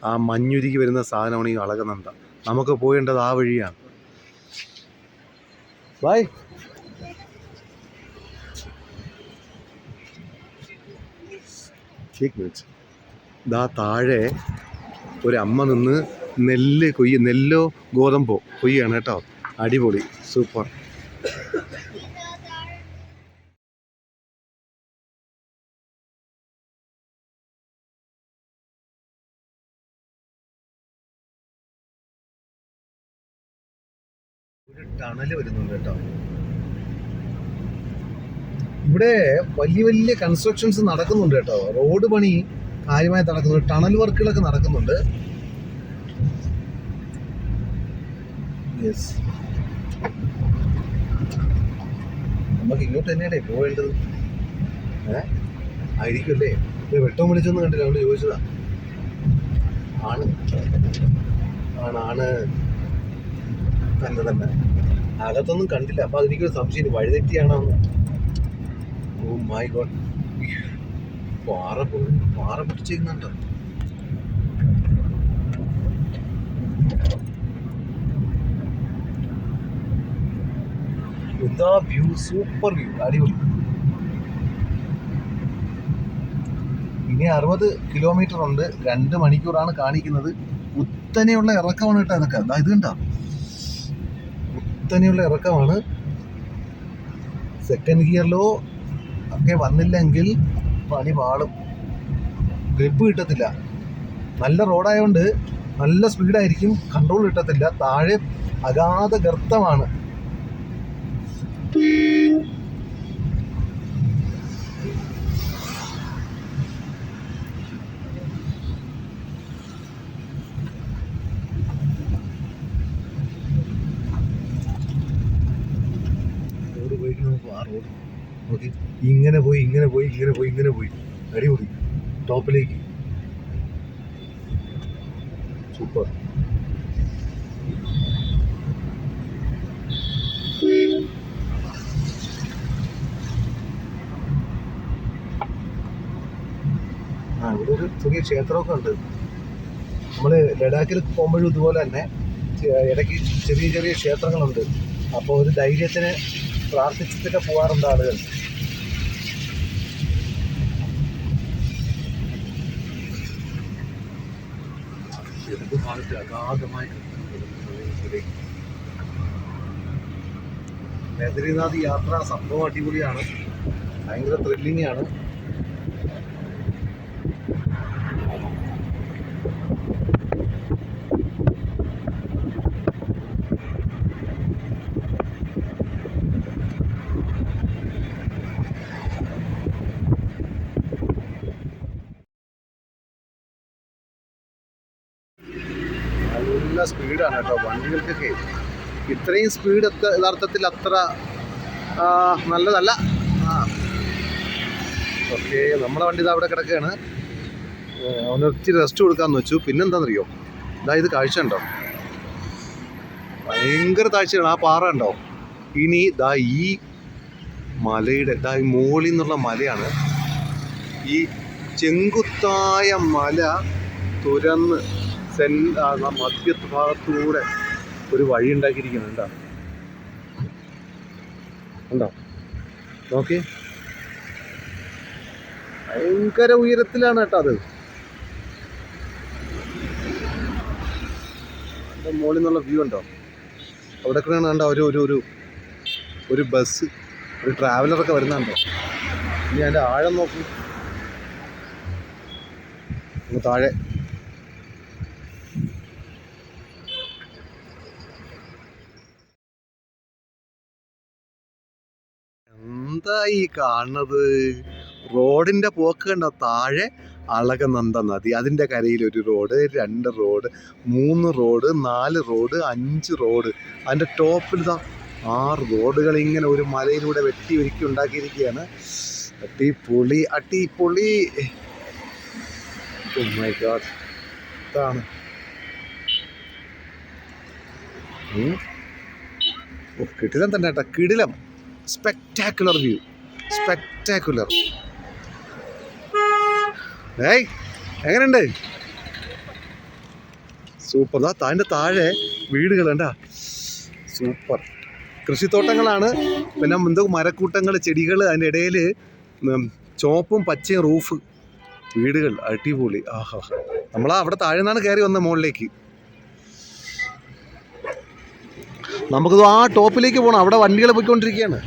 Speaker 1: ആ മഞ്ഞുരുകി വരുന്ന സാധനമാണ് ഈ അളകനന്ദ. നമുക്ക് പോകേണ്ടത് ആ വഴിയാണ്. ബൈ. ദാ താഴെ ഒരു അമ്മ നിന്ന് നെല്ലോ ഗോതമ്പോ കൊയ്യാണ് കേട്ടോ. അടിപൊളി, സൂപ്പർ. ഒരു ടണല് വരുന്നുണ്ട് കേട്ടോ. ഇവിടെ വലിയ വലിയ കൺസ്ട്രക്ഷൻസ് നടക്കുന്നുണ്ട് കേട്ടോ. റോഡ് പണി കാര്യമായി നടക്കുന്നുണ്ട്, ടണൽ വർക്കുകളൊക്കെ നടക്കുന്നുണ്ട്. യെസ്, നമുക്ക് ഇങ്ങോട്ട് തന്നെയാണേ പോവേണ്ടത്. ആയിരിക്കുമല്ലേ? വെട്ടം വിളിച്ചൊന്നും കണ്ടില്ല, അതുകൊണ്ട് ചോദിച്ചതാ. ആണ് തന്നെ അകത്തൊന്നും കണ്ടില്ല. അപ്പൊ അതെനിക്കൊരു സംശയം, വഴിതെറ്റിയാണോ? ഓ മൈ ഗോഡ്, പാറ പിടിച്ചിരുന്നുണ്ടോ? എന്താ വ്യൂ, സൂപ്പർ വ്യൂ, അടിപൊളി. ഇനി 60 കിലോമീറ്റർ ഉണ്ട്, 2 മണിക്കൂറാണ് കാണിക്കുന്നത്. കുത്തനെയുള്ള ഇറക്കമാണ് കേട്ടോ ഇതൊക്കെ. ഇത് കണ്ടോ, കുത്തനെയുള്ള ഇറക്കമാണ്. സെക്കൻഡ് ഗിയറിലോ ഒക്കെ വന്നില്ലെങ്കിൽ പണി പാളും, ഗ്രിപ്പ് കിട്ടത്തില്ല. നല്ല റോഡായതുകൊണ്ട് നല്ല സ്പീഡായിരിക്കും, കൺട്രോൾ കിട്ടത്തില്ല. താഴെ അഗാധ ഗർത്തമാണ്. റോഡ് പോയി നോക്കും, ആ റോഡ് നോക്കി, ഇങ്ങനെ പോയി അടിപൊളി, ടോപ്പിലേക്ക്. സൂപ്പർ. ഇവിടെ ഒരു ചെറിയ ക്ഷേത്രമൊക്കെ ഉണ്ട്. നമ്മൾ ലഡാക്കിൽ പോകുമ്പോഴും ഇതുപോലെ തന്നെ ഇടയ്ക്ക് ചെറിയ ചെറിയ ക്ഷേത്രങ്ങളുണ്ട്. അപ്പോൾ ഒരു ധൈര്യത്തിന് പ്രാർത്ഥിച്ചിട്ടൊക്കെ പോകാറുണ്ട് ആളുകൾ. ഇടതുഭാഗത്ത് അഗാധമായി ബദ്രീനാഥ് യാത്ര സംഭവം അടിപൊളിയാണ്, ഭയങ്കര ത്രില്ലിംഗ് ആണ്. നല്ല സ്പീഡാണ് കേട്ടോ വണ്ടികൾക്കൊക്കെ. ഇത്രയും സ്പീഡ് യഥാർത്ഥത്തിൽ അത്ര നല്ലതല്ല. ഓക്കെ, നമ്മളെ വണ്ടി ഇത് അവിടെ കിടക്കുകയാണ്. ഒന്ന് ഇച്ചിരി റെസ്റ്റ് കൊടുക്കാമെന്ന് വെച്ചു. പിന്നെന്താണെന്നറിയോ, ഇത് കാഴ്ച ഉണ്ടോ, ഭയങ്കര താഴ്ചയാണ്. ആ പാറ ഉണ്ടോ. ഇനി ഈ മലയുടെ ഈ മോളിൽ നിന്നുള്ള മലയാണ്. ഈ ചെങ്കുത്തായ മല തുരന്ന് മധ്യഭാഗത്തൂടെ ഒരു വഴി ഉണ്ടാക്കിയിരിക്കുന്നുണ്ടോ, ഉണ്ടോ നോക്കി. ഭയങ്കര ഉയരത്തിലാണ് കേട്ടോ അത്. മുകളിൽ നിന്നുള്ള വ്യൂ ഉണ്ടോ, അവിടെ കൂടെയാണ് കണ്ടോ ഒരു ബസ്, ഒരു ട്രാവലറൊക്കെ വരുന്നുണ്ടോ. ഇനി അതിൻ്റെ ആഴം നോക്കൂ, താഴെ എന്താ ഈ കാണുന്നത്. റോഡിൻ്റെ പോക്ക് കണ്ടോ, താഴെ അളകനന്ദ നദി, അതിൻ്റെ കരയിൽ ഒരു road, 2 road, 3 road, 4 road, 5 road, അതിൻ്റെ ടോപ്പിൽ 6 റോഡുകൾ ഇങ്ങനെ ഒരു മലയിലൂടെ വെട്ടി ഒരുക്കി ഉണ്ടാക്കിയിരിക്കുകയാണ്. അടിപൊളി അടിപൊളി. ഓ മൈ ഗോഡ്, ഇതാണ് കിടിലം തന്നെ കേട്ടോ, കിടിലം. Spectacular view, spectacular. എങ്ങനെയുണ്ട്, സൂപ്പർ. അതിൻ്റെ താഴെ വീടുകൾ കണ്ടാ, സൂപ്പർ. കൃഷിത്തോട്ടങ്ങളാണ്, പിന്നെ എന്തോ മരക്കൂട്ടങ്ങൾ, ചെടികൾ, അതിൻ്റെ ഇടയിൽ ചുവപ്പും പച്ചയും റൂഫ്, വീടുകൾ, അടിപൊളി. ആഹാ, നമ്മളാ അവിടെ താഴെ നിന്നാണ് കയറി വന്നത് മുകളിലേക്ക്. നമുക്കത് ആ ടോപ്പിലേക്ക് പോകണം, അവിടെ വണ്ടികൾ പോയിക്കൊണ്ടിരിക്കുകയാണ്.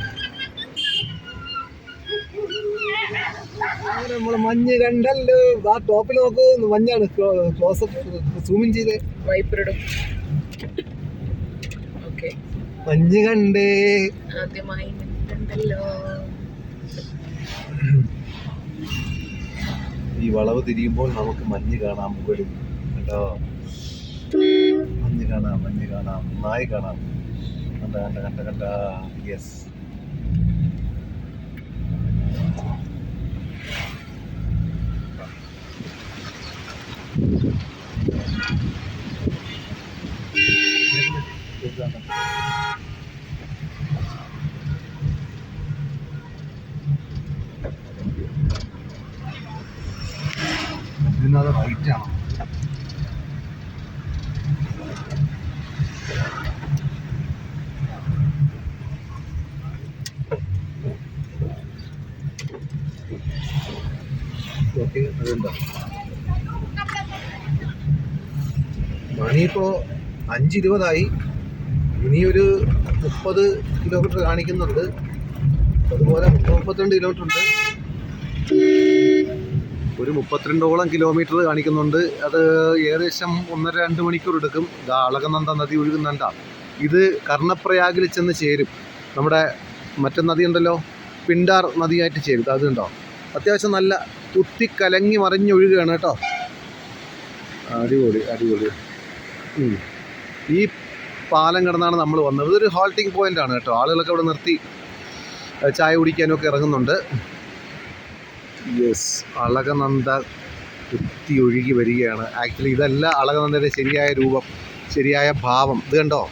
Speaker 1: നമ്മൾ മഞ്ഞ് കണ്ടല്ലോ, ആ ടോപ്പിൽ നോക്കൂ, മഞ്ഞാണ്. ക്ലോസപ്പ് സൂമിൻ ചെയ്ത്
Speaker 2: വൈപ്പറിടും.
Speaker 1: മഞ്ഞ് കണ്ടേ,
Speaker 2: ആദ്യമായി കണ്ടല്ലോ.
Speaker 1: ഈ വളവ് തിരിയുമ്പോൾ നമുക്ക് മഞ്ഞ് കാണാം മുകളിൽ കേട്ടോ. മഞ്ഞ് കാണാം, മഞ്ഞ് കാണാം, നന്നായി കാണാം. കണ്ട കണ്ട കണ്ട കണ്ട. യെസ്, ഇതിനകത്ത് റൈറ്റ് ആണോ? ഓക്കെ, അതുണ്ടോ. മണിയിപ്പോൾ 5:20 ഇനിയൊരു 30 കിലോമീറ്റർ കാണിക്കുന്നുണ്ട്. അതുപോലെ 32 കിലോമീറ്റർ ഉണ്ട്. ഒരു 32ഓളം കിലോമീറ്റർ കാണിക്കുന്നുണ്ട്. അത് ഏകദേശം 1.5-2 മണിക്കൂർ എടുക്കും. അളകനന്ദ നദി ഒഴുകുന്നുണ്ട. ഇത് കർണപ്രയാഗിൽ ചെന്ന് ചേരും. നമ്മുടെ മറ്റു നദി ഉണ്ടല്ലോ, പിണ്ടാർ നദിയായിട്ട് ചേരും. അതുണ്ടോ, അത്യാവശ്യം നല്ല കുത്തിക്കലങ്ങി മറിഞ്ഞൊഴുകുകയാണ് കേട്ടോ. അടിപൊളി അടിപൊളി. ഈ പാലം കിടന്നാണ് നമ്മൾ വന്നത്. ഇതൊരു ഹോൾട്ടിംഗ് പോയിന്റ് ആണ് കേട്ടോ. ആളുകളൊക്കെ ഇവിടെ നിർത്തി ചായ കുടിക്കാനും ഒക്കെ ഇറങ്ങുന്നുണ്ട്. യെസ്, അളകനന്ദ കുത്തി ഒഴുകി വരികയാണ്. ആക്ച്വലി ഇതല്ല അളകനന്ദയുടെ ശരിയായ രൂപം, ശരിയായ ഭാവം. ഇത് കണ്ടോ,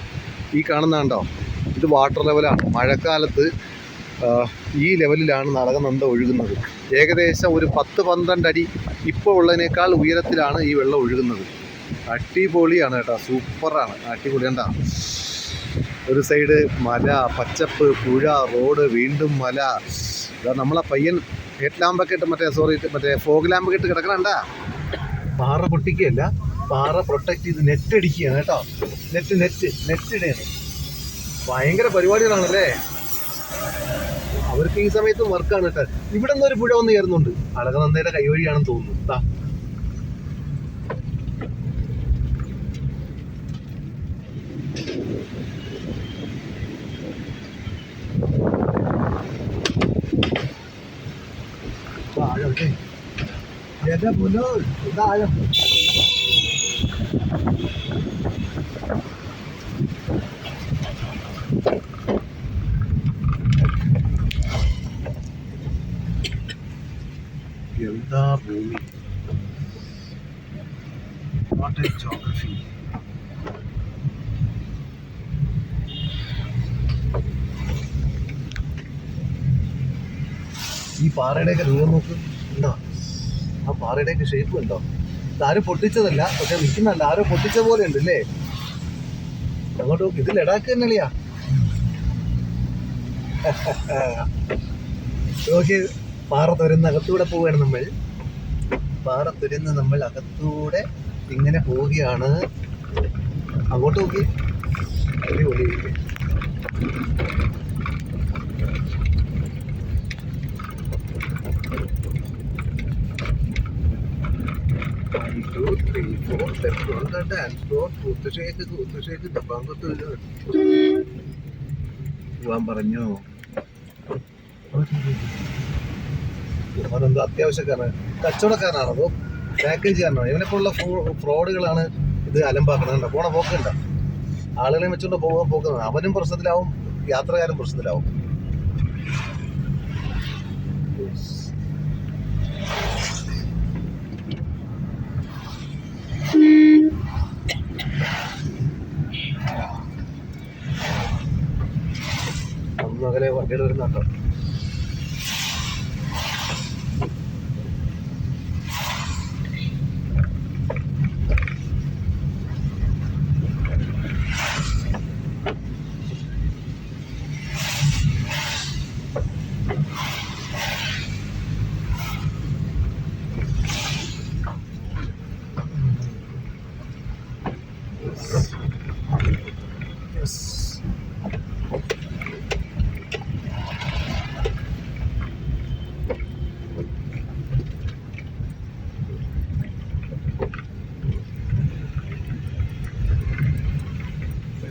Speaker 1: ഈ കാണുന്ന കണ്ടോ, ഇത് വാട്ടർ ലെവലാണ്. മഴക്കാലത്ത് ഈ ലെവലിലാണ് അളകനന്ദ ഒഴുകുന്നത്. ഏകദേശം ഒരു 10-12 അടി ഇപ്പോൾ ഉള്ളതിനേക്കാൾ ഉയരത്തിലാണ് ഈ വെള്ളം ഒഴുകുന്നത്. അടിപൊളിയാണ് കേട്ടോ, സൂപ്പറാണ്, അടിപൊളി. കണ്ടാ ഒരു സൈഡ് മല, പച്ചപ്പ്, പുഴ, റോഡ്, വീണ്ടും മല. ഇതാ നമ്മളെ പയ്യൻ ഹെഡ് ലാമ്പൊക്കെ ഇട്ട് മറ്റേ ഫോഗ് ലാമ്പൊക്കെ ഇട്ട് കിടക്കണണ്ട. പാറ പൊട്ടിക്കുകയല്ല, പാറ പ്രൊട്ടക്ട് ചെയ്ത് നെറ്റ് അടിക്കുകയാണ് കേട്ടോ. നെറ്റ് ഇടയാണ്. ഭയങ്കര പരിപാടികളാണല്ലേ അവർക്ക് ഈ സമയത്ത് വർക്കാണ് കേട്ടോ. ഇവിടെ നിന്ന് ഒരു പുഴ വന്ന് കയറുന്നുണ്ട്, അളകനന്ദയുടെ കൈവഴിയാണെന്ന് തോന്നുന്നു. ആഴം എന്താ ഭൂമി, വാട്ട് എ ജോഗ്രഫി. ഈ പാറയുടെയൊക്കെ രൂപം നോക്ക്, ഉണ്ടോ? ആ പാറയുടെയൊക്കെ ഷേപ്പ് ഉണ്ടോ? ഇതാരും പൊട്ടിച്ചതല്ല, പക്ഷെ നിൽക്കുന്നല്ല, ആരോ പൊട്ടിച്ച പോലെ ഉണ്ട് അല്ലേ? അങ്ങോട്ട് നോക്ക്, ഇത് ലഡാക്ക് തന്നെയാ. നോക്കി, പാറ തുരന്ന് അകത്തൂടെ പോവുകയാണ് നമ്മൾ. പാറ തുരന്ന് നമ്മൾ അകത്തൂടെ ഇങ്ങനെ പോവുകയാണ്. അങ്ങോട്ട് നോക്കി, അടിപൊളി. പോവാൻ പറഞ്ഞു. അവനെന്തോ അത്യാവശ്യക്കാരനാണ്, കച്ചവടക്കാരനാണോ അതോ പാക്കേജുകാരനാണോ? ഇവനെപ്പോലുള്ള ഫ്രോഡുകളാണ് ഇത് അലമ്പാക്കുന്നത്. പോണ പോക്കണ്ട, ആളുകളെ വെച്ചുകൊണ്ട് പോകുന്നത്. അവനും പ്രശ്നത്തിലാവും, യാത്രക്കാരും പ്രശ്നത്തിലാവും. അകലെ വണ്ടികൾ വരുന്നുണ്ടോ?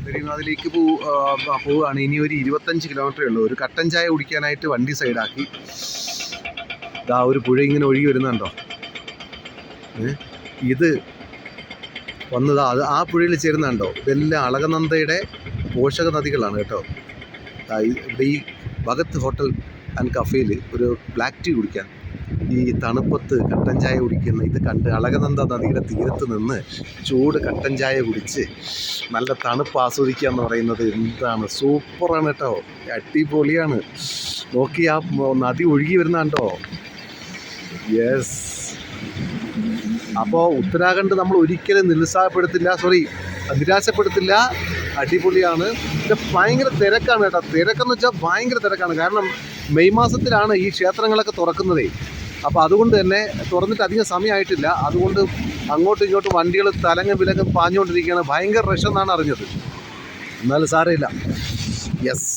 Speaker 1: ബദ്രീനാഥിലേക്ക് പോവുകയാണ്. ഇനി ഒരു 25 കിലോമീറ്ററേ ഉള്ളൂ. ഒരു കട്ടൻ ചായ കുടിക്കാനായിട്ട് വണ്ടി സൈഡാക്കി. ഇതാ ഒരു പുഴ ഇങ്ങനെ ഒഴുകി വരുന്നുണ്ടോ? ഇത് വന്നതാ, അത് ആ പുഴയിൽ ചേരുന്നുണ്ടോ? ഇതെല്ലാം അളകനന്ദയുടെ പോഷക നദികളാണ് കേട്ടോ. ഇവിടെ ഈ ഭഗത് ഹോട്ടൽ ആൻഡ് കഫേയിൽ ഒരു ബ്ലാക്ക് ടീ കുടിക്കാൻ, ഈ തണുപ്പത്ത് കട്ടൻ ചായ കുടിക്കുന്ന ഇത് കണ്ട് അളകനന്ദ നദിയുടെ തീരത്ത് നിന്ന് ചൂട് കട്ടൻ ചായ കുടിച്ച് നല്ല തണുപ്പ് ആസ്വദിക്കുക എന്ന് പറയുന്നത് എന്താണ്, സൂപ്പറാണ് കേട്ടോ, അടിപൊളിയാണ്. നോക്കി ആ നദി ഒഴുകി വരുന്നുണ്ടോ? യെസ്. അപ്പോൾ ഉത്തരാഖണ്ഡ് നമ്മൾ ഒരിക്കലും നിരാശപ്പെടുത്തില്ല. അടിപൊളിയാണ്. ഇത് ഭയങ്കര തിരക്കാണ് കേട്ടോ. തിരക്കെന്ന് വെച്ചാൽ ഭയങ്കര തിരക്കാണ്. കാരണം മെയ് മാസത്തിലാണ് ഈ ക്ഷേത്രങ്ങളൊക്കെ തുറക്കുന്നതേ. അപ്പോൾ അതുകൊണ്ട് തന്നെ തുറന്നിട്ട് അധികം സമയമായിട്ടില്ല. അതുകൊണ്ട് അങ്ങോട്ടും ഇങ്ങോട്ടും വണ്ടികൾ തലങ്ങും വിലങ്ങും പാഞ്ഞുകൊണ്ടിരിക്കുകയാണ്. ഭയങ്കര റഷ് എന്നാണ് അറിഞ്ഞത്. എന്നാലും സാരമില്ല. Yes,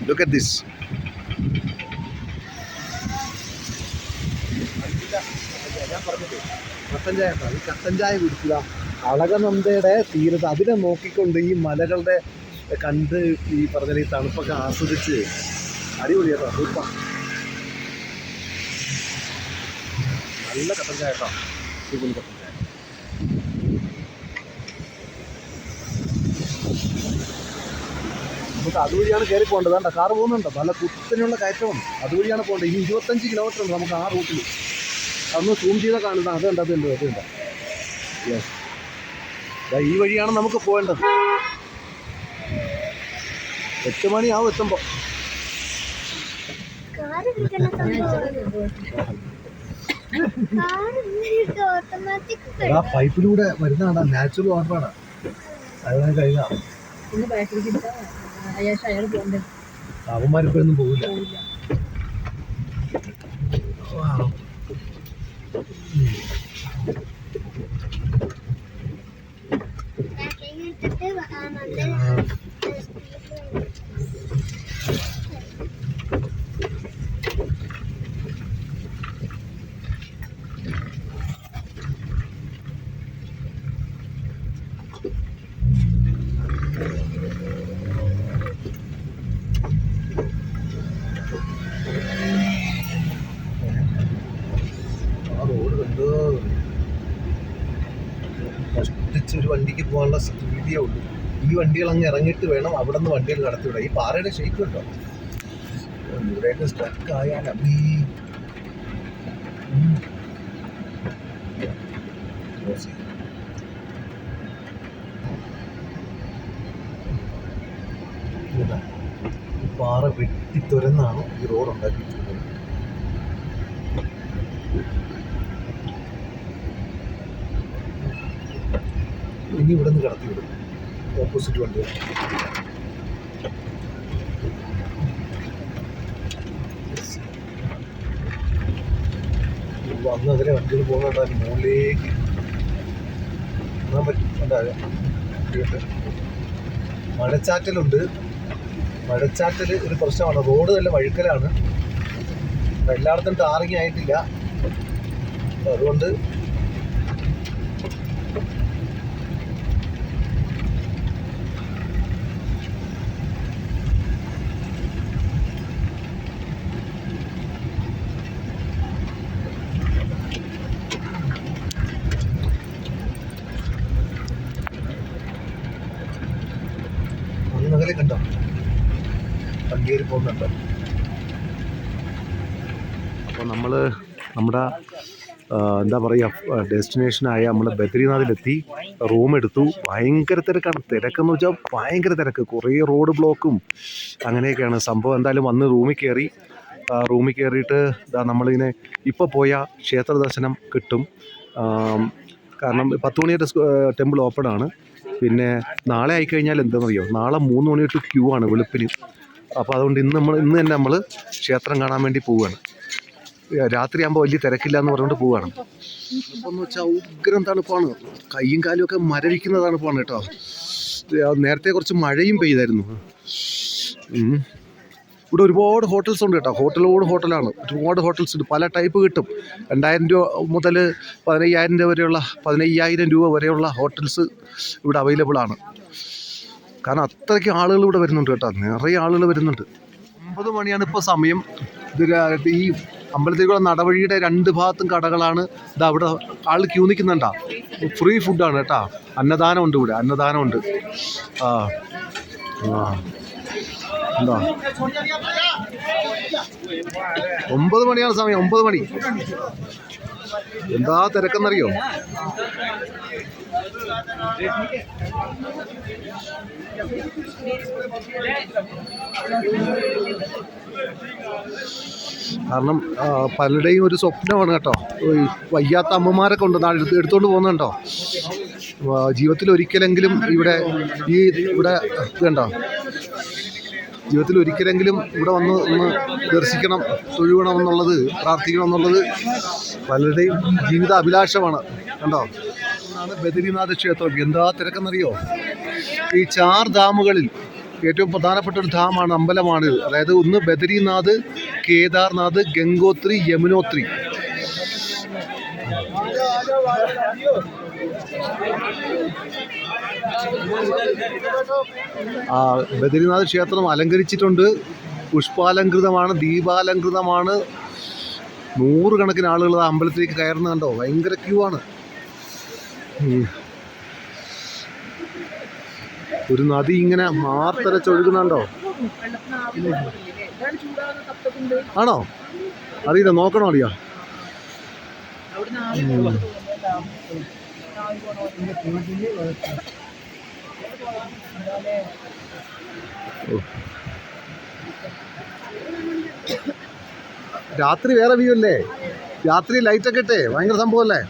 Speaker 1: look at this. ഞാൻ പറഞ്ഞിട്ട് കട്ടൻ ചായ, ഈ കട്ടൻ ചായ കുടിക്കുക അളകനന്ദയുടെ തീരത്ത്, അതിനെ നോക്കിക്കൊണ്ട് ഈ മലകളുടെ കണ്ട് ഈ പറഞ്ഞ ഈ തണുപ്പൊക്കെ ആസ്വദിച്ച് അടിപൊളിയാട്ടോ, സൂപ്പർ. നല്ല കട്ടൻ ചായ കേട്ടോ, അടിപൊളി കട്ടൻ ചായ. നമുക്ക് അതുവഴിയാണ് കയറി പോകേണ്ടത്. വേണ്ട, കാറ് പോകുന്നുണ്ടോ? നല്ല കുത്തനെയുള്ള കയറ്റമാണ്, അതുവഴിയാണ് പോകേണ്ടത്. ഇനി 25 കിലോമീറ്റർ ഉണ്ട് നമുക്ക് ആ റൂട്ടിൽ. അതൊന്ന് സൂം ചെയ്താൽ കാണുന്നത്. അതുണ്ട്. യെസ്, ഈ വഴിയാണ് നമുക്ക് പോകേണ്ടത്. 8 മണിയാവും എത്തുമ്പോൾ. ആ പൈപ്പിലൂടെ വരുന്നതാണ്, നാച്ചുറൽ വാട്ടറാണ്. അത് കഴിഞ്ഞാൽ അവന്മാരിപ്പൊന്നും പോകില്ല. റോഡ് കണ്ടോ, കഷ്ടിച്ചൊരു വണ്ടിക്ക് പോകാനുള്ള സ്പീഡിയേ ഉള്ളൂ. ഈ വണ്ടികൾ അങ്ങ് ഇറങ്ങിയിട്ട് വേണം അവിടെ നിന്ന് വണ്ടികൾ കടത്തിവിടാം. ഈ പാറയുടെ ഷേപ്പ് കേട്ടോ, ഇവിടെയൊക്കെ സ്റ്റക്ക് ആയാൽ അബീ. പാറ വെട്ടി തുരന്നാണ് ഈ റോഡ് ഉണ്ടാക്കിയിട്ടുള്ളത്. ഇനി ഇവിടെ നിന്ന് കടത്തി വിടും ഓപ്പോസിറ്റ് വണ്ടികൾ. അന്ന് അതിലെ വണ്ടികൾ പോകുന്നുണ്ടാകും മുകളിലേക്ക് കാണാൻ പറ്റുന്നുണ്ടാകും. മഴച്ചാറ്റലുണ്ട്. മഴച്ചാറ്റൽ ഒരു പ്രശ്നമാണ്. റോഡ് നല്ല വഴുക്കലാണ്, എല്ലായിടത്തും ടാറിങ് ആയിട്ടില്ല. അതുകൊണ്ട് അങ്ങനകലെ കണ്ടോ വണ്ടിയേറി പോകുന്നുണ്ടോ. അപ്പോൾ നമ്മൾ നമ്മുടെ എന്താ പറയുക ഡെസ്റ്റിനേഷനായ നമ്മൾ ബദ്രീനാഥിലെത്തി, റൂം എടുത്തു. ഭയങ്കര തിരക്കാണ്. തിരക്കെന്ന് വെച്ചാൽ ഭയങ്കര തിരക്ക്, കുറേ റോഡ് ബ്ലോക്കും അങ്ങനെയൊക്കെയാണ് സംഭവം. എന്തായാലും വന്ന് റൂമിൽ കയറി. റൂമിൽ കയറിയിട്ട് നമ്മളിങ്ങനെ ഇപ്പോൾ പോയ ക്ഷേത്ര ദർശനം കിട്ടും. കാരണം 10 മണിയുടെ ടെമ്പിൾ ഓപ്പൺ ആണ്. പിന്നെ നാളെ ആയിക്കഴിഞ്ഞാൽ എന്താണെന്നറിയോ, നാളെ 3 മണി തൊട്ട് ക്യൂ ആണ് വെളുപ്പിന്. അപ്പോൾ അതുകൊണ്ട് ഇന്ന് തന്നെ നമ്മൾ ക്ഷേത്രം കാണാൻ വേണ്ടി പോവുകയാണ്. രാത്രിയാകുമ്പോൾ വലിയ തിരക്കില്ല എന്ന് പറഞ്ഞുകൊണ്ട് പോവുകയാണ്. അപ്പോൾ എന്ന് വെച്ചാൽ ഉഗ്രം തണുപ്പാണ്, കയ്യും കാലും ഒക്കെ മരവിക്കുന്ന തണുപ്പാണ് കേട്ടോ. നേരത്തെ കുറച്ച് മഴയും പെയ്തായിരുന്നു. ഇവിടെ ഒരുപാട് ഹോട്ടൽസ് ഉണ്ട് കേട്ടോ, ഹോട്ടലാണ്. ഒരുപാട് ഹോട്ടൽസ് ഉണ്ട്, പല ടൈപ്പ് കിട്ടും. 2000 രൂപ മുതൽ 15,000 രൂപ വരെയുള്ള 15,000 രൂപ വരെയുള്ള ഹോട്ടൽസ് ഇവിടെ അവൈലബിൾ ആണ്. കാരണം അത്രയ്ക്ക് ആളുകൾ ഇവിടെ വരുന്നുണ്ട് കേട്ടോ, നിറയെ ആളുകൾ വരുന്നുണ്ട്. 9 മണിയാണ് ഇപ്പോൾ സമയം. ഈ അമ്പലത്തിലുള്ള നടവഴിയുടെ 2 ഭാഗത്തും കടകളാണ്. ഇതാ അവിടെ ആൾ ക്യൂ നിൽക്കുന്നുണ്ടാ. ഫ്രീ ഫുഡാണ് കേട്ടോ, അന്നദാനമുണ്ട് ഇവിടെ, അന്നദാനമുണ്ട്. എന്താ 9 മണിയാണ് സമയം, 9 മണി. എന്താ തിരക്കെന്നറിയോ. കാരണം പലരുടെയും ഒരു സ്വപ്നമാണ് കേട്ടോ, വയ്യാത്ത അമ്മമാരൊക്കെ ഉണ്ട് എടുത്തുകൊണ്ട് പോകുന്നുണ്ടോ. ജീവിതത്തിൽ ഒരിക്കലെങ്കിലും ഇവിടെ കണ്ടോ, ജീവിതത്തിൽ ഒരിക്കലെങ്കിലും ഇവിടെ വന്ന് ഒന്ന് ദർശിക്കണം, തൊഴുകണമെന്നുള്ളത്, പ്രാർത്ഥിക്കണമെന്നുള്ളത് പലരുടെയും ജീവിത അഭിലാഷമാണ്. കണ്ടോ, ആണ് ബദരീനാഥ് ക്ഷേത്രം. എന്താ തിരക്കെന്നറിയോ. ഈ 4 ധാമുകളിൽ ഏറ്റവും പ്രധാനപ്പെട്ട ഒരു ധാമാണ്, അമ്പലമാണ്. അതായത് ഒന്ന് ബദരീനാഥ്, കേദാർനാഥ്, ഗംഗോത്രി, യമുനോത്രി. ബദരീനാഥ് ക്ഷേത്രം അലങ്കരിച്ചിട്ടുണ്ട്, പുഷ്പാലങ്കൃതമാണ്, ദീപാലങ്കൃതമാണ്. 100 കണക്കിന് ആളുകൾ ആ അമ്പലത്തിലേക്ക് കയറുന്ന കണ്ടോ, ഭയങ്കര ക്യൂ ആണ്. ഒരു നദി ഇങ്ങനെ മാർത്തരച്ചൊഴുകുന്നുണ്ടോ. ആണോ, അറിയില്ല, നോക്കണോ, അറിയാ. രാത്രി വേറെ വ്യൂ അല്ലേ. രാത്രി ലൈറ്റൊക്കെ ഇട്ടേ ഭയങ്കര സംഭവമല്ലേ.